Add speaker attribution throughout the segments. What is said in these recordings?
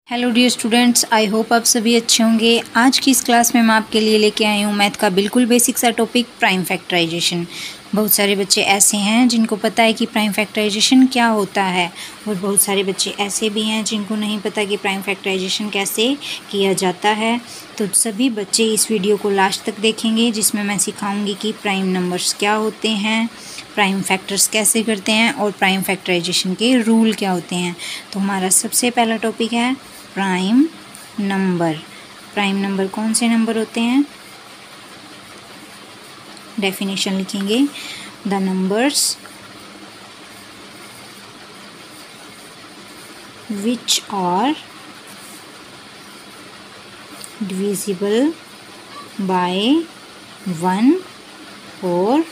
Speaker 1: Hello dear students, I hope आप सभी अच्छे होंगे। आज की इस क्लास में मैं आपके लिए लेके आई हूँ मैथ का बिल्कुल बेसिक सा टॉपिक प्राइम फैक्टराइजेशन। बहुत सारे बच्चे ऐसे हैं जिनको पता है कि प्राइम फैक्टराइजेशन क्या होता है, और बहुत सारे बच्चे ऐसे भी हैं जिनको नहीं पता कि प्राइम फैक्टराइजेशन कैसे किया जाता है। तो सभी बच्चे इस वीडियो को लास्ट तक देखेंगे, जिसमें मैं सिखाऊंगी कि प्राइम नंबर्स क्या होते हैं, प्राइम फैक्टर्स कैसे करते हैं और प्राइम फैक्टराइजेशन के रूल क्या होते हैं। तो हमारा सबसे पहला टॉपिक है प्राइम नंबर। प्राइम नंबर कौन से नंबर होते हैं? डेफिनेशन लिखेंगे, the numbers which are divisible by 1 और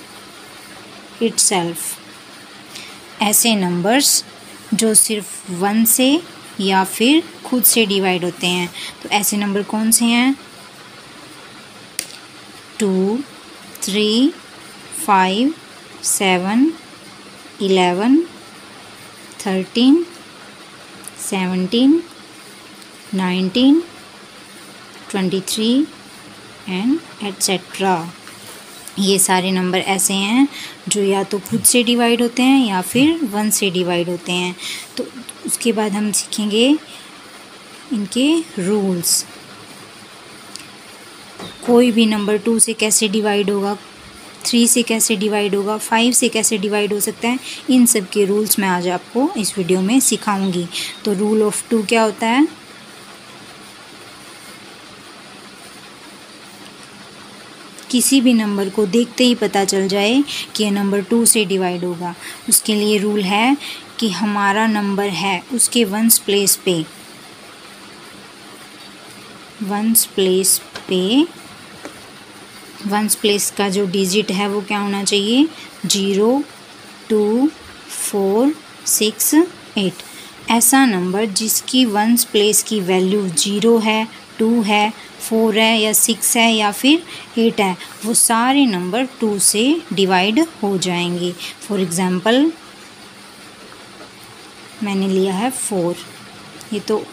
Speaker 1: इटसेल्फ। ऐसे नंबर्स जो सिर्फ 1 से या फिर खुद से डिवाइड होते हैं। तो ऐसे नंबर कौन से हैं? 2, 3, 5, 7, 11, 13, 17, 19, 23 एंड एट्सेट्रा। ये सारे नंबर ऐसे हैं जो या तो खुद से डिवाइड होते हैं या फिर 1 से डिवाइड होते हैं। तो उसके बाद हम सीखेंगे इनके रूल्स। कोई भी नंबर 2 से कैसे डिवाइड होगा, 3 से कैसे डिवाइड होगा, 5 से कैसे डिवाइड हो सकता है, इन सब के रूल्स मैं आज आपको इस वीडियो में सिखाऊंगी। तो रूल ऑफ 2 क्या होता है? किसी भी नंबर को देखते ही पता चल जाए कि ये नंबर 2 से डिवाइड होगा। उसके लिए रूल है कि हमारा नंबर है उसके वंस प्लेस का जो डिजिट है वो क्या होना चाहिए? 0, 2, 4, 6, 8। ऐसा नंबर जिसकी वंस प्लेस की वैल्यू 0 है, 2 है, 4 है या 6 है या फिर 8 है, वो सारे नंबर 2 से डिवाइड हो जाएंगे। फॉर एग्ज़ाम्पल मैंने लिया है 4, ये तो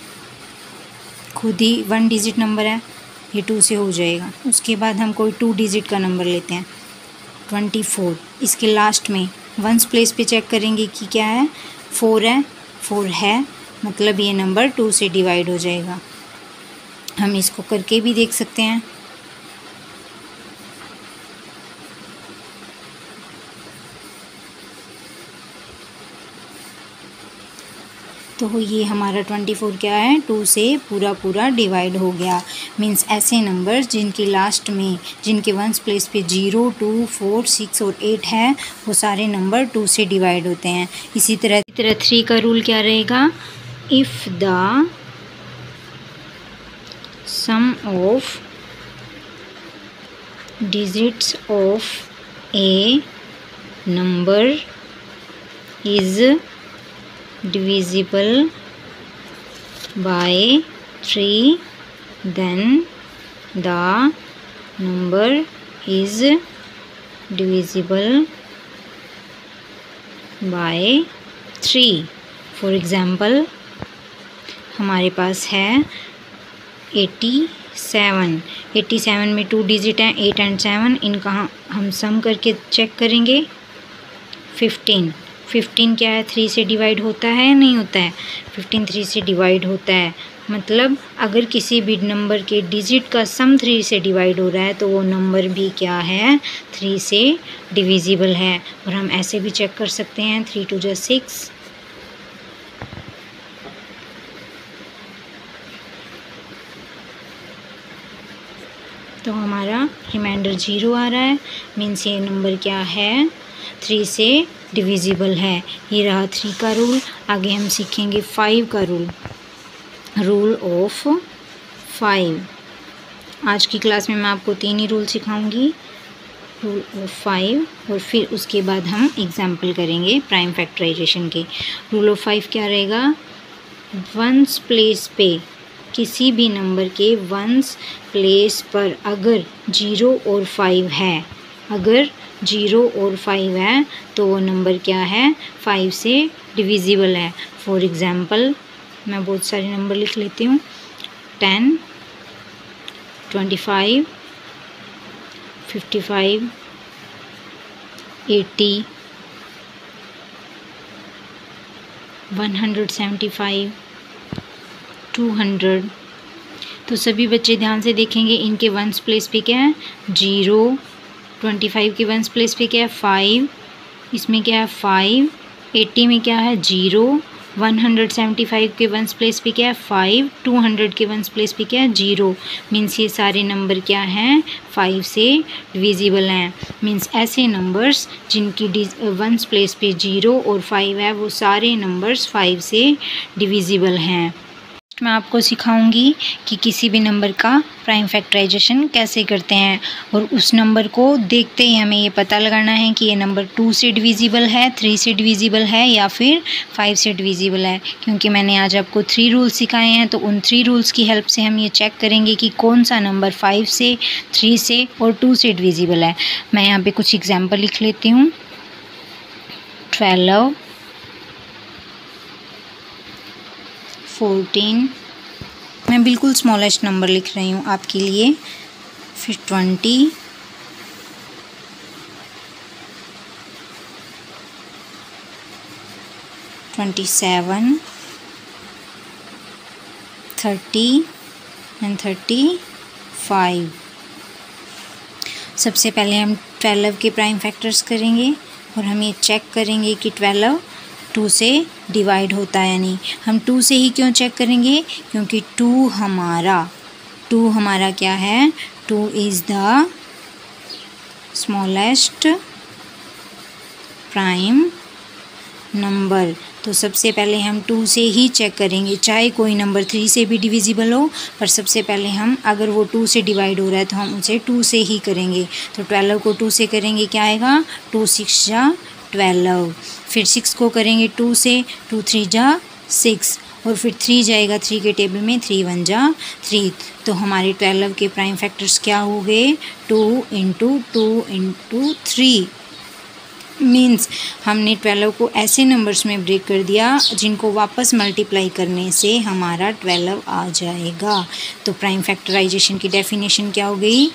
Speaker 1: खुद ही 1 डिजिट नंबर है, ये 2 से हो जाएगा। उसके बाद हम कोई 2 डिजिट का नंबर लेते हैं 24। इसके लास्ट में वंस प्लेस पे चेक करेंगे कि क्या है, 4 है, 4 है, मतलब ये नंबर 2 से डिवाइड हो जाएगा। हम इसको करके भी देख सकते हैं। तो ये हमारा 24 क्या है, 2 से पूरा डिवाइड हो गया। मीन्स ऐसे नंबर्स जिनकी लास्ट में, जिनके वंस प्लेस पे 0, 2, 4, 6 और 8 है, वो सारे नंबर 2 से डिवाइड होते हैं। इसी तरह 3 का रूल क्या रहेगा? If the sum of digits of a number is divisible by 3, then the number is divisible by 3। For example हमारे पास है 87 में 2 डिजिट हैं, 8 एंड 7। इनका हम सम करके चेक करेंगे। 15 क्या है, 3 से डिवाइड होता है या नहीं होता है? 15 3 से डिवाइड होता है। मतलब अगर किसी भी नंबर के डिजिट का सम 3 से डिवाइड हो रहा है तो वो नंबर भी क्या है, 3 से डिविजिबल है। और हम ऐसे भी चेक कर सकते हैं, 3 2 जा 6, तो हमारा रिमाइंडर 0 आ रहा है। मीन्स ये नंबर क्या है, 3 से डिविजिबल है। ये रहा 3 का रूल। आगे हम सीखेंगे 5 का रूल, रूल ऑफ 5। आज की क्लास में मैं आपको 3 ही रूल सिखाऊंगी, रूल ऑफ 5, और फिर उसके बाद हम एग्जाम्पल करेंगे प्राइम फैक्टराइजेशन के। रूल ऑफ 5 क्या रहेगा? वंस प्लेस पे, किसी भी नंबर के वंस प्लेस पर अगर 0 और 5 है, अगर 0 और 5 है तो वो नंबर क्या है, 5 से डिविजिबल है। फॉर एग्ज़ाम्पल मैं बहुत सारे नंबर लिख लेती हूँ। 10, 25, 55, 80, 175, 200। तो सभी बच्चे ध्यान से देखेंगे, इनके वंस प्लेस पे क्या है 0, 25 के वंस प्लेस पे क्या है 5, इसमें क्या है 5, 80 में क्या है 0, 175 के वंस प्लेस पे क्या है 5, 200 के वंस प्लेस पे क्या है 0। मीन्स ये सारे नंबर क्या हैं 5 से डिविजिबल हैं। मीन्स ऐसे नंबर्स जिनकी वंस प्लेस पे 0 और 5 है वो सारे नंबर्स 5 से डिविजिबल हैं। मैं आपको सिखाऊंगी कि किसी भी नंबर का प्राइम फैक्टराइजेशन कैसे करते हैं, और उस नंबर को देखते ही हमें ये पता लगाना है कि ये नंबर 2 से डिविजिबल है, 3 से डिविजिबल है या फिर 5 से डिविजिबल है। क्योंकि मैंने आज आपको 3 रूल्स सिखाए हैं, तो उन 3 रूल्स की हेल्प से हम ये चेक करेंगे कि कौन सा नंबर 5 से, 3 से और 2 से डिविजिबल है। मैं यहाँ पर कुछ एग्जाम्पल लिख लेती हूँ। 12, 14, मैं बिल्कुल स्मॉलेस्ट नंबर लिख रही हूँ आपके लिए। फिर 20, 27, 30 एंड 35। सबसे पहले हम 12 के प्राइम फैक्टर्स करेंगे और हम ये चेक करेंगे कि 12 2 से डिवाइड होता है या नहीं। हम 2 से ही क्यों चेक करेंगे, क्योंकि 2 हमारा क्या है 2 is the smallest prime number. तो सबसे पहले हम 2 से ही चेक करेंगे, चाहे कोई नंबर 3 से भी डिविजिबल हो, पर सबसे पहले हम अगर वो 2 से डिवाइड हो रहा है तो हम उसे 2 से ही करेंगे। तो 12 को 2 से करेंगे क्या आएगा 2 6 जा 12। फिर 6 को करेंगे 2 से, 2 3 जा 6, और फिर 3 जाएगा 3 के टेबल में, 3 1 जा 3। तो हमारे 12 के प्राइम फैक्टर्स क्या हो गए 2 × 2 × 3। मीन्स हमने 12 को ऐसे नंबर्स में ब्रेक कर दिया जिनको वापस मल्टीप्लाई करने से हमारा 12 आ जाएगा। तो प्राइम फैक्टराइजेशन की डेफिनेशन क्या हो गई,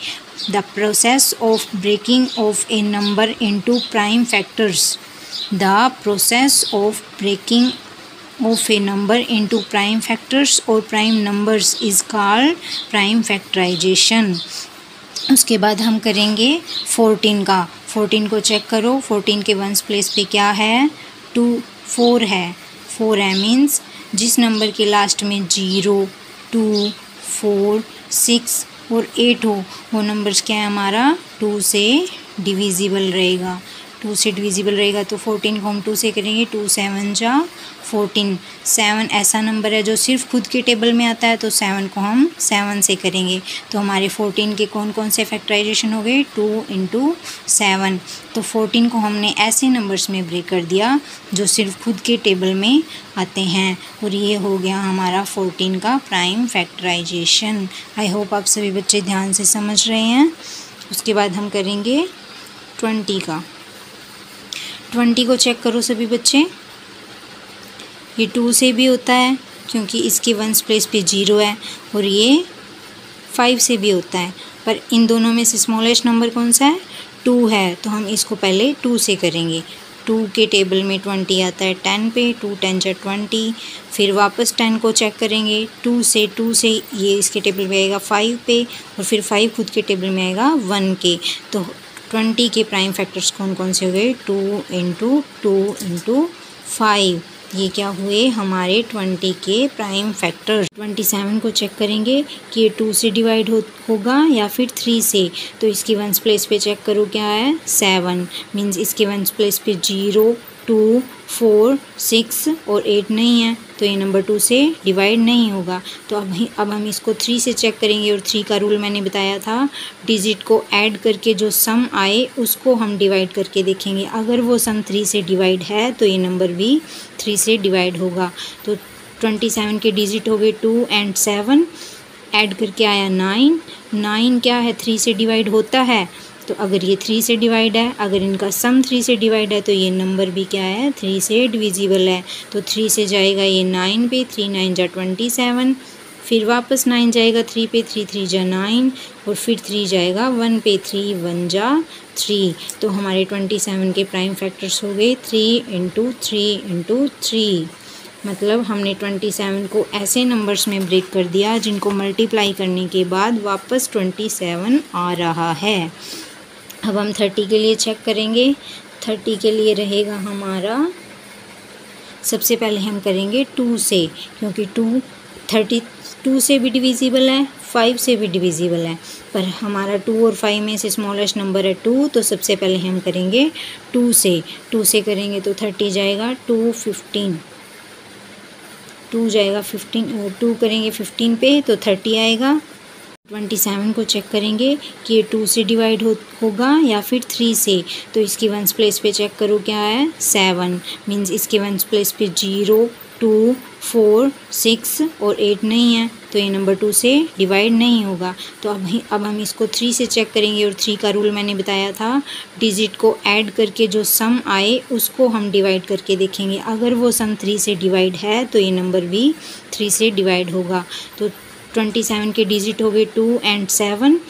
Speaker 1: the process of breaking of a number into prime factors. The process of breaking of a number into prime factors और prime numbers is called prime factorization. उसके बाद हम करेंगे 14 का। 14 को चेक करो, 14 के वंस प्लेस पे क्या है 4 है। मीन्स जिस नंबर के लास्ट में 0, 2, 4, 6 और 8 हो वो नंबर्स क्या है हमारा 2 से डिविजिबल रहेगा। 2 से डिविजिबल रहेगा तो 14 को हम 2 से करेंगे, 2 7 जा 14। 7 ऐसा नंबर है जो सिर्फ खुद के टेबल में आता है, तो 7 को हम 7 से करेंगे। तो हमारे 14 के कौन कौन से फैक्टराइजेशन हो गए 2 × 7। तो 14 को हमने ऐसे नंबर्स में ब्रेक कर दिया जो सिर्फ खुद के टेबल में आते हैं, और ये हो गया हमारा 14 का प्राइम फैक्टराइजेशन। आई होप आप सभी बच्चे ध्यान से समझ रहे हैं। उसके बाद हम करेंगे 20 का। 20 को चेक करो सभी बच्चे, ये 2 से भी होता है क्योंकि इसके वंस प्लेस पे 0 है, और ये 5 से भी होता है, पर इन दोनों में से स्मॉलेस्ट नंबर कौन सा है 2 है, तो हम इसको पहले 2 से करेंगे। 2 के टेबल में 20 आता है 10 पे, 2 10 जा 20। फिर वापस 10 को चेक करेंगे 2 से ये इसके टेबल में आएगा 5 पे, और फिर 5 खुद के टेबल में आएगा 1 के। तो 20 के प्राइम फैक्टर्स कौन कौन से हो गए 2 × 2 × 5। ये क्या हुए हमारे 20 के प्राइम फैक्टर। 27 को चेक करेंगे कि ये 2 से डिवाइड होगा या फिर 3 से। तो इसकी वंस प्लेस पे चेक करो क्या है 7। मीन्स इसके वंस प्लेस पे 0, 2, 4, 6 और 8 नहीं है, तो ये नंबर 2 से डिवाइड नहीं होगा। तो अब हम इसको 3 से चेक करेंगे, और 3 का रूल मैंने बताया था, डिजिट को ऐड करके जो सम आए उसको हम डिवाइड करके देखेंगे। अगर वो सम 3 से डिवाइड है तो ये नंबर भी 3 से डिवाइड होगा। तो 27 के डिजिट हो गए 2 और 7, ऐड करके आया 9। 9 क्या है 3 से डिवाइड होता है, तो अगर ये 3 से डिवाइड है, अगर इनका सम 3 से डिवाइड है तो ये नंबर भी क्या है, 3 से डिविजिबल है। तो 3 से जाएगा ये 9 पे, 3 9 जा 27, फिर वापस 9 जाएगा 3 पे, 3 3 जा 9, और फिर 3 जाएगा 1 पे, 3 1 जा 3। तो हमारे 27 के प्राइम फैक्टर्स हो गए 3 इंटू 3 इंटू 3। मतलब हमने 27 को ऐसे नंबर्स में ब्रेक कर दिया जिनको मल्टीप्लाई करने के बाद वापस 27 आ रहा है। अब हम 30 के लिए चेक करेंगे। 30 के लिए रहेगा हमारा, सबसे पहले हम करेंगे 2 से, क्योंकि 32 से भी डिविजिबल है, 5 से भी डिविजिबल है, पर हमारा 2 और 5 में से स्मॉलेस्ट नंबर है 2, तो सबसे पहले हम करेंगे 2 से। 2 से करेंगे तो 30 जाएगा 2 15, 2 जाएगा 15, 2 करेंगे 15 पे तो 30 आएगा। 27 को चेक करेंगे कि ये 2 से डिवाइड होगा या फिर 3 से। तो इसकी वंस प्लेस पे चेक करो क्या है, 7, मीन्स इसके वंस प्लेस पे 0 2 4 6 और 8 नहीं है, तो ये नंबर 2 से डिवाइड नहीं होगा। तो अब हम इसको 3 से चेक करेंगे, और 3 का रूल मैंने बताया था, डिजिट को ऐड करके जो सम आए उसको हम डिवाइड करके देखेंगे। अगर वो सम 3 से डिवाइड है तो ये नंबर भी 3 से डिवाइड होगा। तो 27 के डिजिट हो गए 2 एंड 7,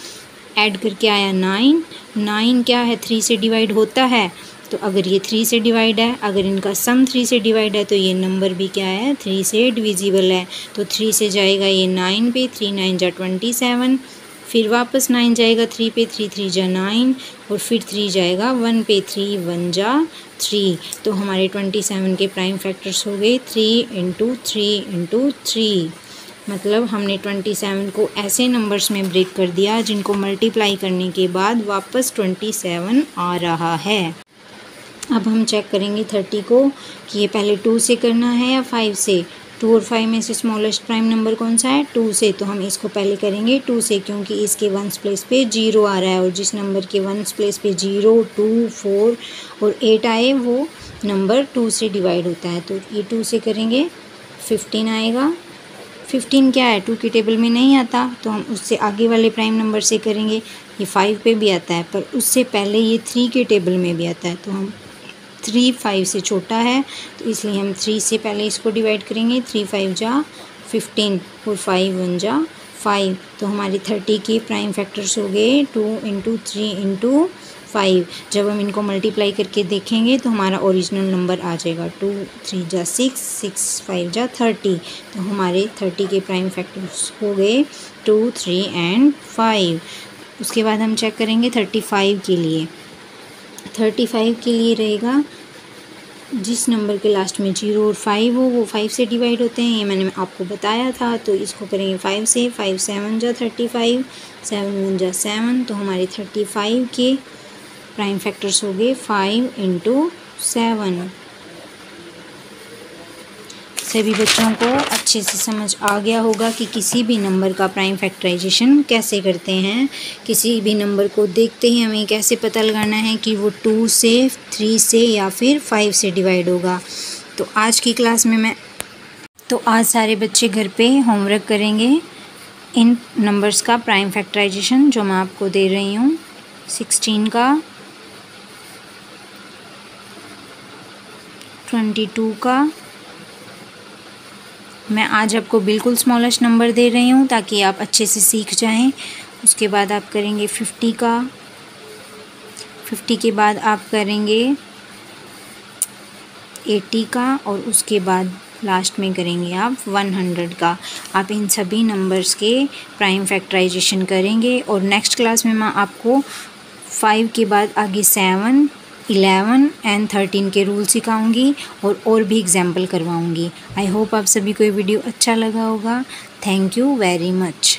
Speaker 1: ऐड करके आया 9। 9 क्या है, 3 से डिवाइड होता है, तो अगर ये 3 से डिवाइड है, अगर इनका सम 3 से डिवाइड है तो ये नंबर भी क्या है, 3 से डिविजिबल है। तो 3 से जाएगा ये 9 पे, 3 9 जा 27, फिर वापस 9 जाएगा 3 पे, 3 3 जा 9, और फिर 3 जाएगा 1 पे, 3 1 जा 3। तो हमारे 27 के प्राइम फैक्टर्स हो गए 3 इंटू 3 इंटू 3। मतलब हमने 27 को ऐसे नंबर्स में ब्रेक कर दिया जिनको मल्टीप्लाई करने के बाद वापस 27 आ रहा है। अब हम चेक करेंगे 30 को कि ये पहले 2 से करना है या 5 से। 2 और 5 में से स्मॉलेस्ट प्राइम नंबर कौन सा है, 2 से। तो हम इसको पहले करेंगे 2 से, क्योंकि इसके वंस प्लेस पे 0 आ रहा है, और जिस नंबर के वंस प्लेस पे 0 2 4 और 8 आए वो नंबर 2 से डिवाइड होता है। तो ये 2 से करेंगे 15 आएगा। 15 क्या है, 2 की टेबल में नहीं आता, तो हम उससे आगे वाले प्राइम नंबर से करेंगे। ये 5 पे भी आता है, पर उससे पहले ये 3 के टेबल में भी आता है, तो हम 3 5 से छोटा है, तो इसलिए हम 3 से पहले इसको डिवाइड करेंगे। 3 5 जा 15 और 5 1 जा 5। तो हमारी 30 के प्राइम फैक्टर्स हो गए 2 इंटू 3 इंटू 5। जब हम इनको मल्टीप्लाई करके देखेंगे तो हमारा ओरिजिनल नंबर आ जाएगा 2 3 जा 6 6 5 जा 30। तो हमारे 30 के प्राइम फैक्टर्स हो गए 2 3 एंड 5। उसके बाद हम चेक करेंगे 35 के लिए। 35 के लिए रहेगा जिस नंबर के लास्ट में 0 और 5 हो वो 5 से डिवाइड होते हैं, ये मैंने आपको बताया था। तो इसको करेंगे 5 से। 5 7 जा 35, 7 1 जा 7। तो हमारे 35 के प्राइम फैक्टर्स हो गए 5 इंटू 7। सभी बच्चों को अच्छे से समझ आ गया होगा कि किसी भी नंबर का प्राइम फैक्टराइजेशन कैसे करते हैं। किसी भी नंबर को देखते ही हमें कैसे पता लगाना है कि वो 2 से 3 से या फिर 5 से डिवाइड होगा। तो आज की क्लास में आज सारे बच्चे घर पे होमवर्क करेंगे इन नंबर्स का प्राइम फैक्टराइजेशन जो मैं आपको दे रही हूँ। 16 का, 22 का। मैं आज आपको बिल्कुल स्मॉलेस्ट नंबर दे रही हूँ ताकि आप अच्छे से सीख जाएं। उसके बाद आप करेंगे 50 का। 50 के बाद आप करेंगे 80 का, और उसके बाद लास्ट में करेंगे आप 100 का। आप इन सभी नंबर्स के प्राइम फैक्टराइजेशन करेंगे, और नेक्स्ट क्लास में मैं आपको 5 के बाद आगे 7 11 एंड 13 के रूल सिखाऊंगी और भी एग्जाम्पल करवाऊंगी। आई होप आप सभी को ये वीडियो अच्छा लगा होगा। Thank you very much.